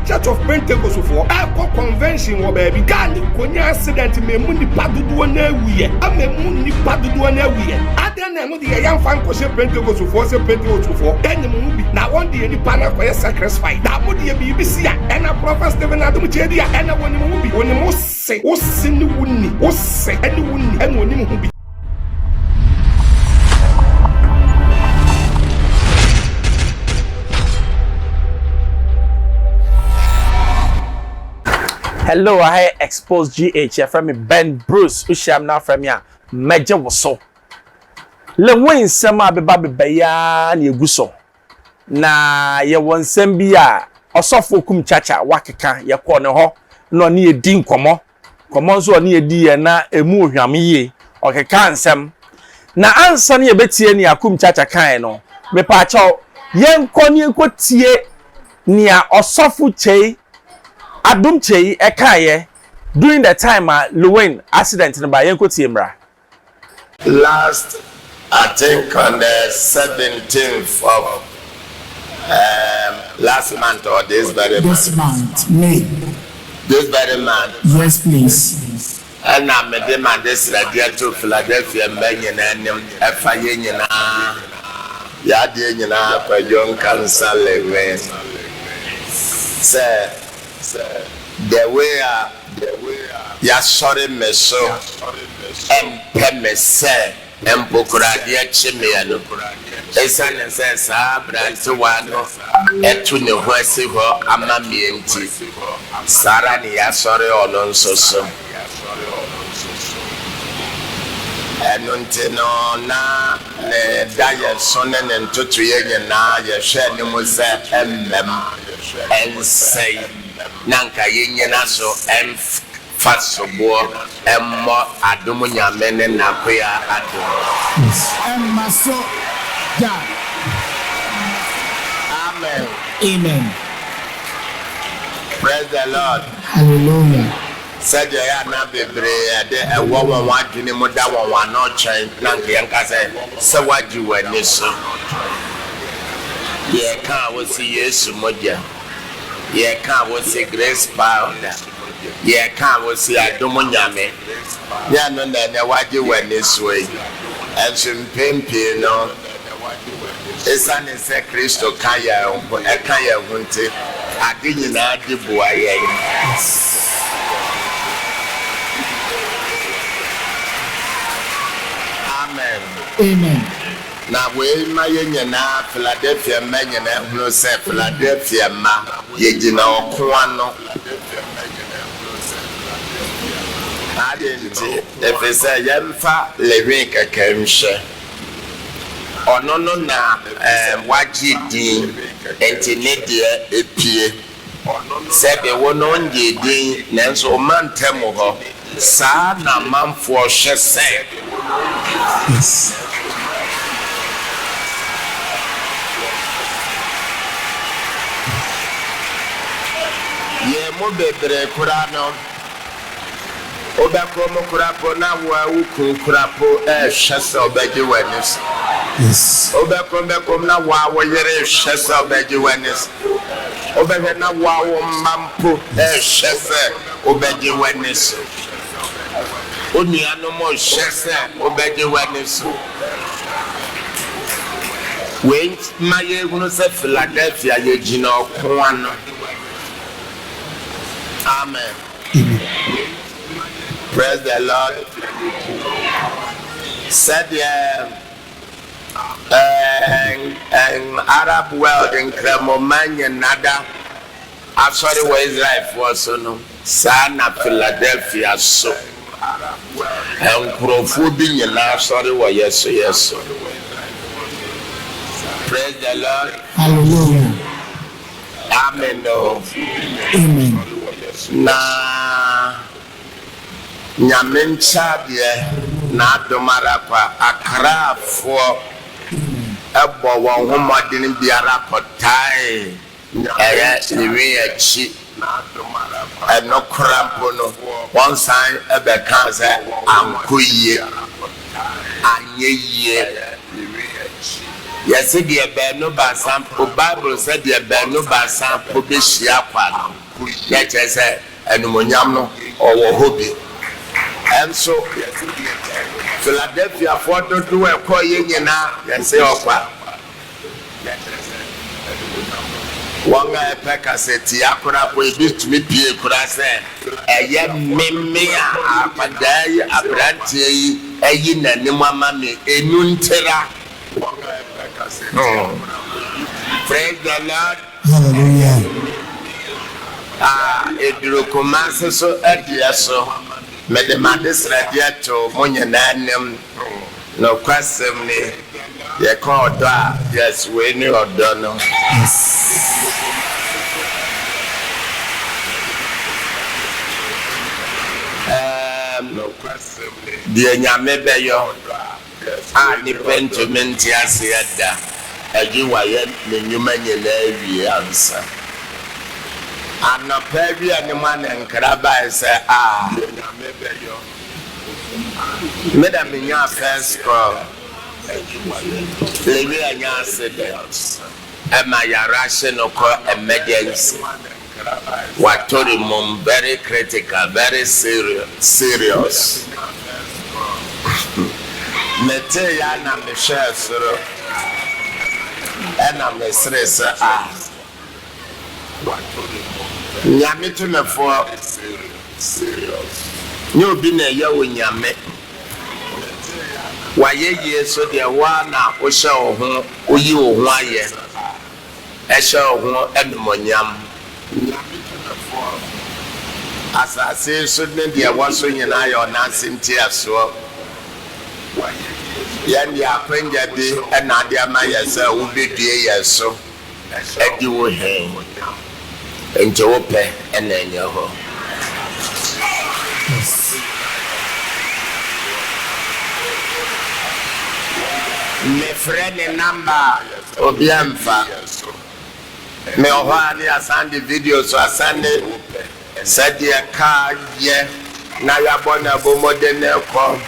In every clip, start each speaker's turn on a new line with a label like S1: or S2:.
S1: Church of Pentecost for a convention or baby Gali Konya accident me muni padudu na wiye ame muni padudu na wiye adan na no de yan fan ko se Pentecost for se Pentecost for any mu bi na one day ni pana ko sacrifice da mo de bi si a na prophet Stephen Adam chedi a na woni mu bi woni mo se o sini woni o se ani woni en woni mu bi.
S2: Hello, I expose GH from me Ben Bruce. Usham now from ya Major Waso. Le win sama be baby beya ni eguso. Na ye won sembia osofo kum chacha wakeka ye ko ne ho no ne edi nkomo. Komo so ne edi ye na emu ohwame ye. Okeka nsem. Na ansa ne ye betie ni akum chacha kan no. Me pa chaw yen ko ne enkotie nia osofo chei Adum Chei Ekaye during the time Llewellyn accident in by Yenko Timbra.
S3: Last, I think on the 17th of last month or this very
S4: month, May.
S3: This very month.
S4: Yes, please.
S3: And I'm a demand this radio to Philadelphia, Benyon and Efayina. Yadina, for young council, Sir. The way ya sorry me so say empokuradia chimiano esane se sa branti wano etu ne ho asi ho amamienti sara ni ya sorry ono nsoso enunte no na ne daye sonne ne ntoto ye nyina ye hwe ni mo se ensei nanka yenyena so fasobo emmo adumu nyamene na koya adu
S4: Maso ja.
S3: Amen.
S4: Amen.
S3: Praise the Lord.
S4: Hallelujah.
S3: Said ya na bebre de ewo won wadwene mu da won wa no chen nanka yanka se waji wani so ye ka wo si Yesu moja. Ye can't see grace powder. Ye can't see a domonyame. Ya no na waji when this way. And some pimpy no. Esan se Kristo kaya hunte. Adini na adibu aye. Amen.
S4: Amen.
S3: Na we ma yenye na Philadelphia menye na hunu se Philadelphia ma yegina okoano adenti efesa yemfa lewin kakemhye ono no na waji din enti ne de epie se be wono nge din nanso mantem ho sa na manfo hye se
S4: Yes.
S3: Ye mo bebre kurano obekro mo kurapo na wa ukun kurapo hwese obeje wanis.
S4: Yes.
S3: Obekro na wa wo yere hwese obeje wanis. Obehwe na wa wo mampo hwese obeje wanis. Oniano mo hwese obeje wanis. When maye hunu se Philadelphia ye gina okoano. Amen. Praise the Lord. Said Arab world in Kremomania nada. I'm sorry where Israel for so no. Sana Philadelphia so. And Krofubi na sorry where yes. Praise the Lord.
S4: Hallelujah.
S3: Amen.
S4: Amen.
S3: Na nyamencha de na domara kwa akrafo ebo won homadin biara kotai niwe achi eno krampo no one sign ebe kan se ankoyie anyeye Yes, dear Beno Bassam, Bible said, dear Beno Bassam, Pobishia Quano. Yet, I said, and Munyamno or Hobby. And so, Philadelphia, for to do a coin now, and say, oh, one guy Pekka said, Tiakura will be to me, Pierre, could I say, a young Mimia, a Paday, a Branty, a yin and Nimamami, a Nuntera. Praise the Lord.
S4: Hallelujah.
S3: It will commence so at the so. May the madness radiato, Munyanam, no question me. You call that, yes, we knew or don't know. No question me. Dear Yamebeyo, I depend to Mentias Yada, as you are yet the human answer. I'm not very anyone and Karaba say, Madam in your first call. Living an accident. Am I a rational emergency? What told him very critical, very serious. Meteya na me share soro. And I'm a stress. Nyame to me for serious. You be na ya wo nyame. Waye so de wa na o hye wo ho oyi wo ho aye. E hye wo ho enmonyam. Asase so ne de wa so nyina ya ona sentia so. Yan ya penja bi na de ama ya sa wo bedue ye so. Edi wo he. Enti wo pe na enye ho. Me friend number Obiamfa. Me ohani asande video so asande said ya car ye na ya bona bo modern ko.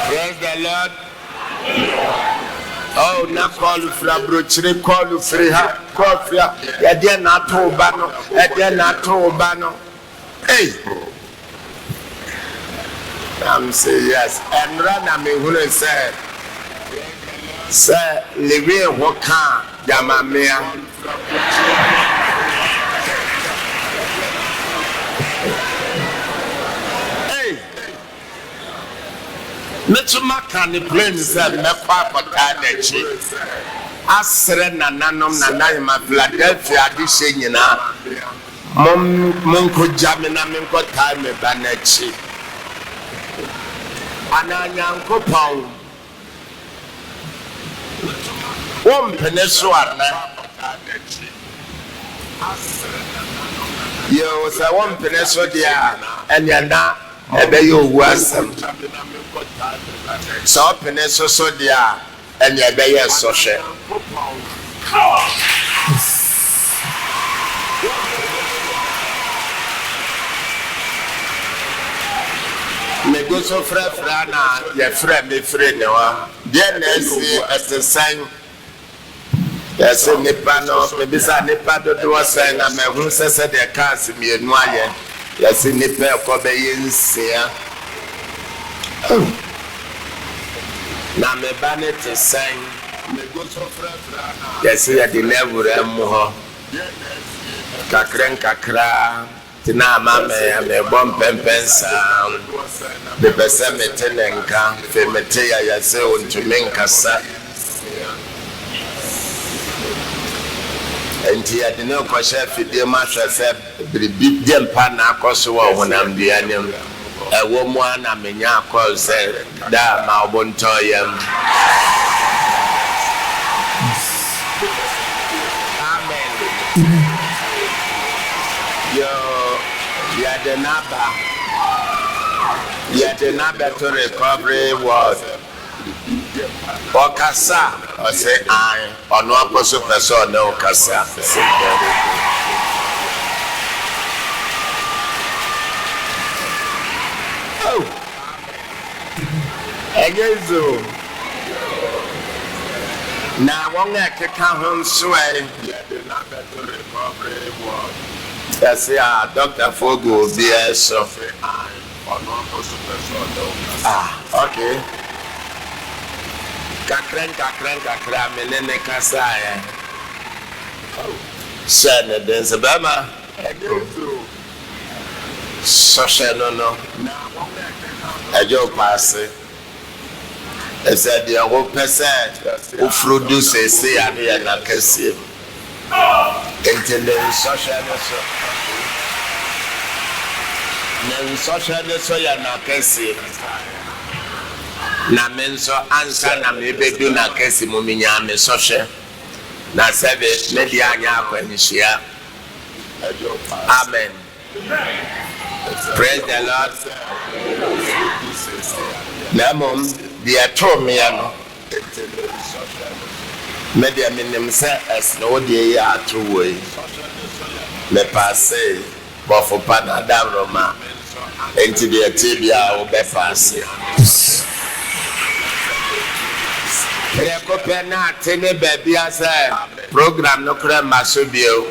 S3: Praise the Lord. Oh, na call fra brochire call free ha call free ya dia na to ba no e dia na to ba no. Hey. I'm say yes. And run me who say live what can Yamamea. Hey, Metsuma can the plains said Mepapa Tanechi. Asrena Nanom Nanayama Philadelphia Dishina Monko Jamina Minko Time Banechi. Ananyanko Pound. One peninsula. You was a one peninsula there, and you're not a bay was so peninsula so there, and you're bay social. Me go so frana, your friend, me friend, no. Then I see as the sign. Yes, Nipano, maybe Sanipado do a sign. I'm a who says their cars me and wire. Yes, Nipper Cobains here. Now, me banner to sign. Me go so frana. Yes, I didn't never more. Kakren Kakra. Tina mama me bom pempensa de pese metenenka fe meteya ya se ontumenkasa enti ade no ko chef de ma hwese bribi de mpa na akoso wo honam duanem ewo mu ana menya akol se da ma obontoyem. Amen. The number to recovery was Okasa, or say I, or no apostle person, no Okasa. Ayezo. Na wonga keka hon sway. That's Dr. Fogo BS. Okay. Kakra menene kasaya. Sana dense bama. Sosha no. Ajo passe. Esa dia wo pese o frudu se ane na kese. Entende sosha no so. Na sosha no so ya na kese. Na menso ansa na mebedu na kese mu minya me sosha. Na sebe me dia anya akwanishia. Amen. Praise the Lord. Namom dia told me ano. Media minim say as no dey ya true way. Me pass bofo panada Roma. Enti dia tibia o be pass. Reko pena tene baby asa program no kra masobio.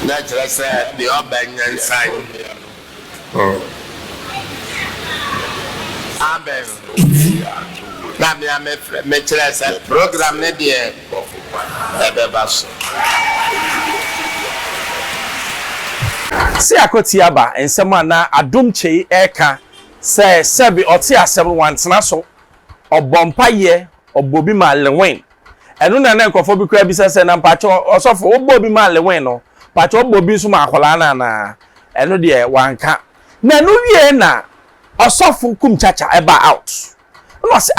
S3: Natural say the urban sign. Amen. Na me tell say program ne dey ebebas.
S2: Si akotiaba ensem ana adom chei eka say sebi oti asem wantena so obompaye obobi ma lewen enu na na nkofo bi kra bi say na mpacho osofo obobi ma lewen no pacho obobi so ma akola na enu de wanka na nu wie na osofo kumchacha eba out no say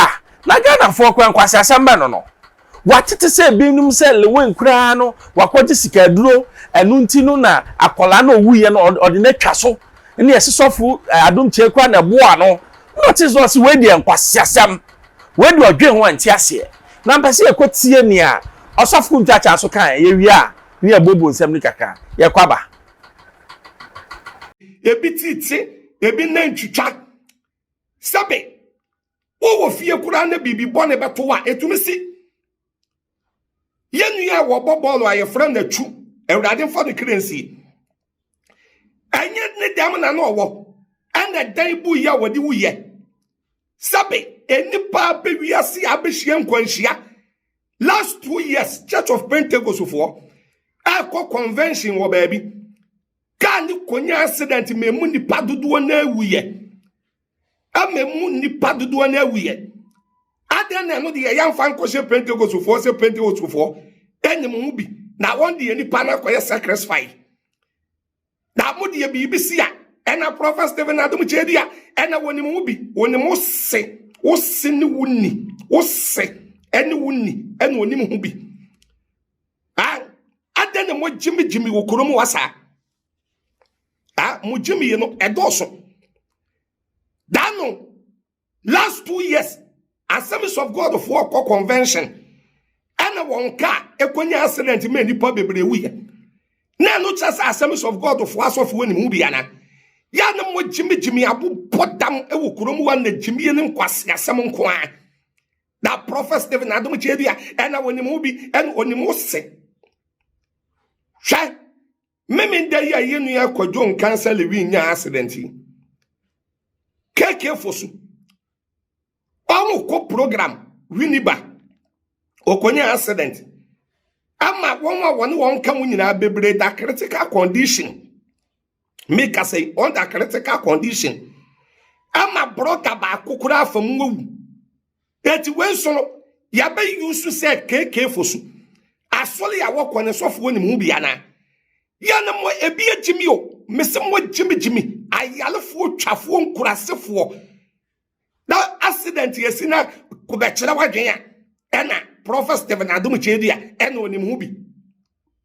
S2: na Ghana for kwankwase asamba no watete say binum say lewen kra no wakoje sika duro enu ntinu na akola na owuye no ordinate twaso ne yesofo adom che kwa na boa no notice was we de nkwase asam we de odwen ho antiase na mpese ekotie ni a osofo kumchacha so kan ye wi a ne abobo nsam ni kaka ye kwaba
S1: ebi titi ebi nantwitwa sabe wo fie kura na bibi bone beto wa etumisi yenu ya wo bobolo aye friend na tu ewrade for the currency anye ne dam na no wo ana dan bu ya wodi wuye sabe enipa be wiase abehie nkwanhia last 2 years Church of Pentecost for akọ convention wo baabi kan konya accident memu nipa dodo na awuye amemu nipa dodo na awuye adan na no de yamfa nkọhye Pentecost for se Pentecost for enyemu bi na won de nipa na koye sacrifice na mo de bibisi a ena Prophet Stephen Adom Chedia ena wonimu bi wonimu se wosi ni wuni wose eni wuni ena wonimu bi adan na mo jimi wo kromo wasa mo jimi ye no edoso dano last 2 years Assemblies of God for convention ana wonka ekonya accident me nipa bebre wuye na no chasa Assemblies of God for asofu woni mu bia na ya na mo jimi abu podam ewo kurom wa na jimi ne nkwase asem nko a na Prophet Stephen Adom Chedia ana woni mu bi en oni mu se hwa meme da ya yenu ya kwadwo cancer lewi nya accident keke fosu ko program winiba okonya accident ama won ka munyina bebre da critical condition make us say on that critical condition ama broker ba kokura afam wu eti wenso ya be use say keke fosu asole ya wokone sofo ni mu bia na ya na mo ebi agimi o mesem mo jimi ayalefo twafo nkurasefo na accident yesina kubechira wadwen ya ena Prophet Stephen Adom Chedia ena onim hu bi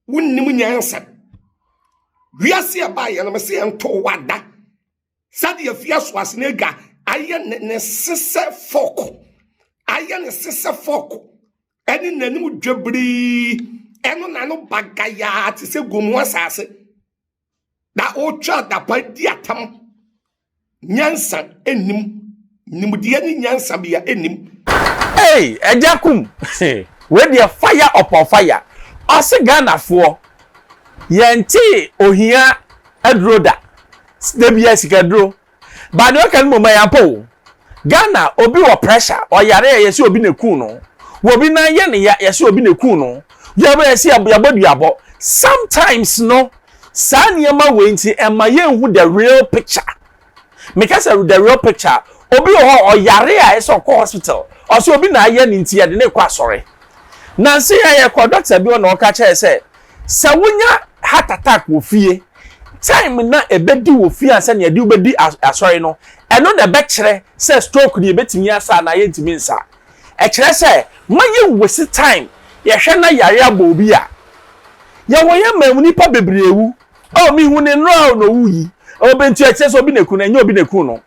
S1: wonnim nyansa wiase aba ya na mese ento wada sade afia so asenega aye ne sese fok eni nanim dwabri eno nano bagaya te se gomu asase na o twa da pa di atam nyansa enim nimdiye ni nyansa bia enim.
S2: Hey, ejakum. We dey fire upon fire. Ose Ghana for yenti ohia adroda. Debia sikadro. Ba de kan mo mayampo. Ghana obi wo pressure o yare yesi obi neku no. Wo bi na ye ne yesi obi neku no. Ya ba yesi abaduabo. Sometimes no sa niema we nti ema ye hu the real picture. Because the real picture obi o yare a yesi ko hospital. O so obi na ye ne nti ye de ne kwa sore. Nansi ya kwa doctor bi na o ka che say sa wonya heart attack wo fie. Time na ebedi wo fie ansa ne de obedi asore no. Eno na be kire say stroke ni betimi asa na ye ntimi nsa. E kire say maye wesi time ye hwe na yare abo obi a. Ye wo ye mamuni pa bebrewu. O mi hu ne no no wuyi. O bentu e kire so obi neku na nya obi neku no.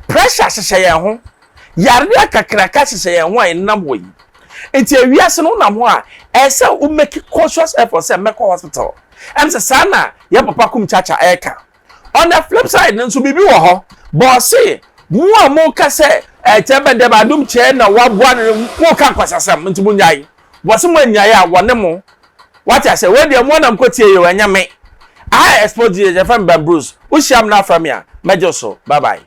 S2: Pressure hye ye ho. Yare akakraka hye ye ho a nam wo yi. Enti awiase no nam ho a ese u make conscious effort say make hospital. Em se sana ya papa kum chacha eka. On the flip side nso bibi wo ho. Bossy, mu a ka se tebe de badum che na waboa ne mo ka kwasasam nti munyai. Wose mo nyai a wone mo. What I say we de mo nam kotie ye wanya me. I expose je from Ben Bruce. Usham na from ya. Mejo so. Bye bye.